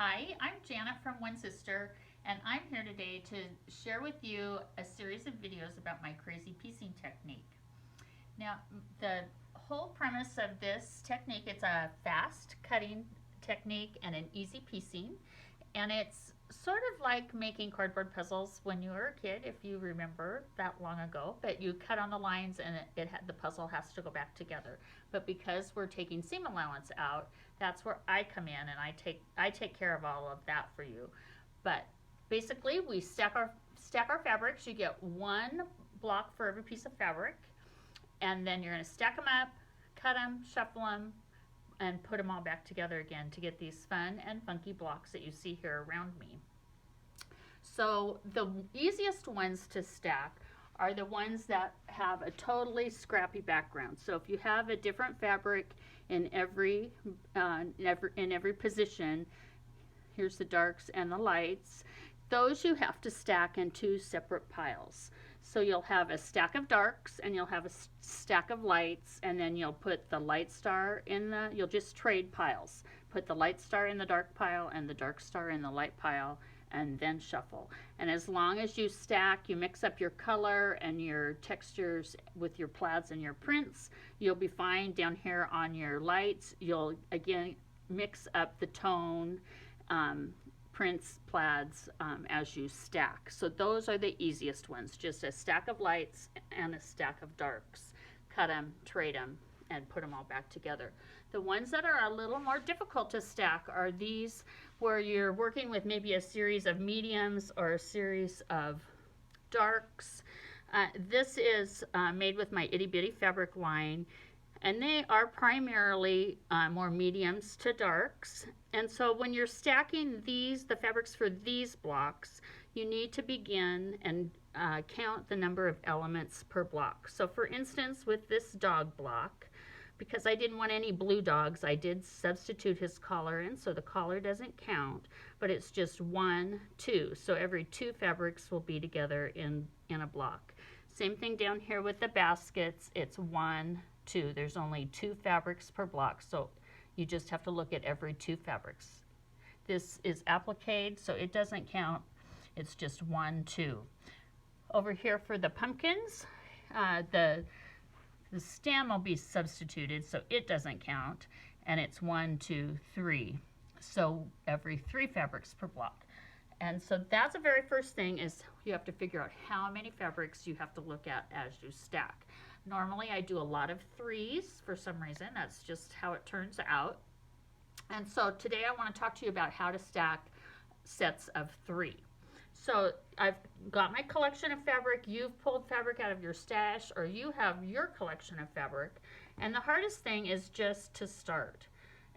Hi, I'm Janet from One Sister, and I'm here today to share with you a series of videos about my crazy piecing technique. Now, the whole premise of this technique, it's a fast cutting technique and an easy piecing, and it's sort of like making cardboard puzzles when you were a kid, if you remember that long ago. But you cut on the lines, and the puzzle has to go back together. But because we're taking seam allowance out, that's where I come in, and I take care of all of that for you. But basically, we stack our fabrics. You get one block for every piece of fabric, and then you're going to stack them up, cut them, shuffle them, and put them all back together again to get these fun and funky blocks that you see here around me. So the easiest ones to stack are the ones that have a totally scrappy background. So if you have a different fabric in every position, here's the darks and the lights, those you have to stack in two separate piles. So you'll have a stack of darks and you'll have a stack of lights, and then you'll put the light star you'll just trade piles. Put the light star in the dark pile and the dark star in the light pile, and then shuffle. And as long as you stack, you mix up your color and your textures with your plaids and your prints, you'll be fine. Down here on your lights, you'll again mix up the tone, prints, plaids as you stack. So those are the easiest ones, just a stack of lights and a stack of darks. Cut them, trade them, and put them all back together. The ones that are a little more difficult to stack are these where you're working with maybe a series of mediums or a series of darks. This is made with my Itty Bitty fabric line, and they are primarily more mediums to darks. And so when you're stacking the fabrics for these blocks, you need to begin and count the number of elements per block. So for instance, with this dog block, because I didn't want any blue dogs, I did substitute his collar in, so the collar doesn't count, but it's just 1, 2. So every 2 fabrics will be together in a block. Same thing down here with the baskets, it's 1, 2. There's only 2 fabrics per block, so you just have to look at every 2 fabrics. This is applique, so it doesn't count. It's just 1, 2. Over here for the pumpkins, the stem will be substituted, so it doesn't count, and it's 1, 2, 3. So every 3 fabrics per block. And so that's the very first thing, is you have to figure out how many fabrics you have to look at as you stack. Normally I do a lot of 3s for some reason. That's just how it turns out. And so today I want to talk to you about how to stack sets of 3. So I've got my collection of fabric, you've pulled fabric out of your stash, or you have your collection of fabric, and the hardest thing is just to start.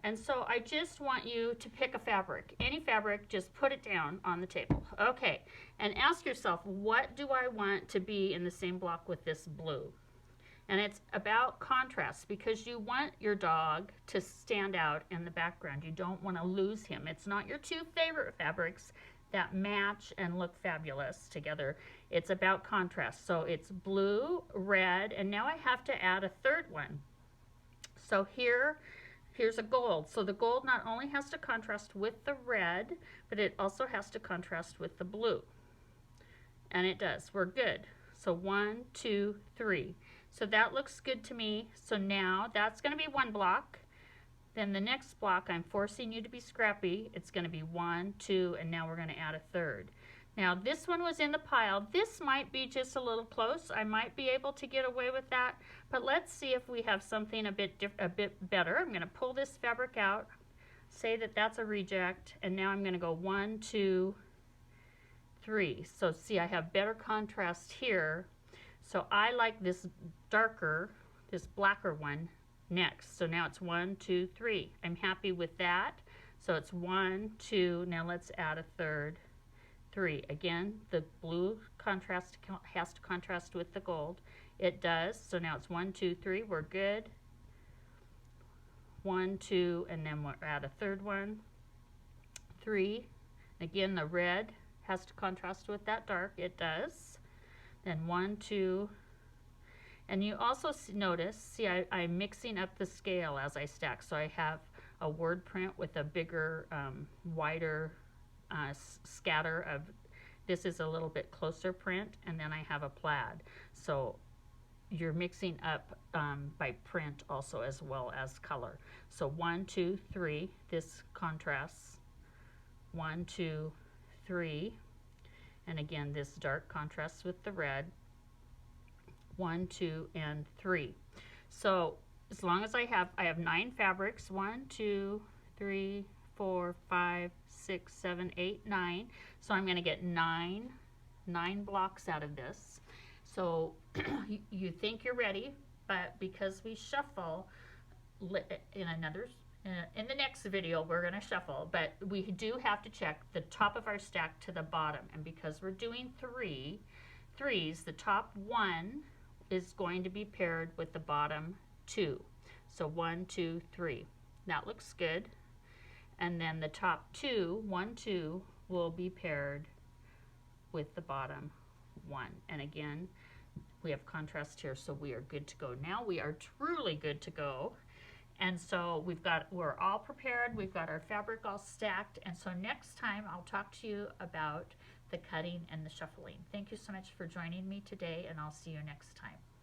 And so I just want you to pick a fabric, any fabric, just put it down on the table. Okay, and ask yourself, what do I want to be in the same block with this blue? And it's about contrast, because you want your dog to stand out in the background. You don't want to lose him. It's not your 2 favorite fabrics that match and look fabulous together. It's about contrast. So it's blue, red, and now I have to add a third one. So here's a gold. So the gold not only has to contrast with the red, but it also has to contrast with the blue. And it does. We're good. So 1, 2, 3. So that looks good to me. So now that's going to be 1 block. Then the next block, I'm forcing you to be scrappy. It's going to be 1, 2, and now we're going to add a third. Now this one was in the pile. This might be just a little close. I might be able to get away with that, but let's see if we have something a bit better. I'm going to pull this fabric out, say that that's a reject, and now I'm going to go 1, 2, 3. So see, I have better contrast here. So I like this darker, this blacker one next. So now it's 1, 2, 3. I'm happy with that. So it's 1, 2. Now let's add a third, 3. Again, the blue contrast has to contrast with the gold. It does. So now it's 1, 2, 3. We're good. 1, 2, and then we'll add a third one, 3. Again, the red has to contrast with that dark. It does. Then 1, 2. And you also notice, see, I'm mixing up the scale as I stack. So I have a word print with a bigger, wider scatter of, this is a little bit closer print, and then I have a plaid. So you're mixing up by print also as well as color. So 1, 2, 3, this contrasts. 1, 2, 3, and again this dark contrasts with the red. 1, 2, and 3. So as long as I have 9 fabrics, 1, 2, 3, 4, 5, 6, 7, 8, 9. So I'm going to get 9 blocks out of this. So you think you're ready, but because we shuffle in the next video we're going to shuffle, but we do have to check the top of our stack to the bottom, and because we're doing threes, the top 1 is going to be paired with the bottom 2. So 1, 2, 3. That looks good. And then the top 2, 1, 2, will be paired with the bottom 1. And again, we have contrast here, so we are good to go. Now we are truly good to go. And so we're all prepared. We've got our fabric all stacked. And so next time I'll talk to you about the cutting and the shuffling. Thank you so much for joining me today, and I'll see you next time.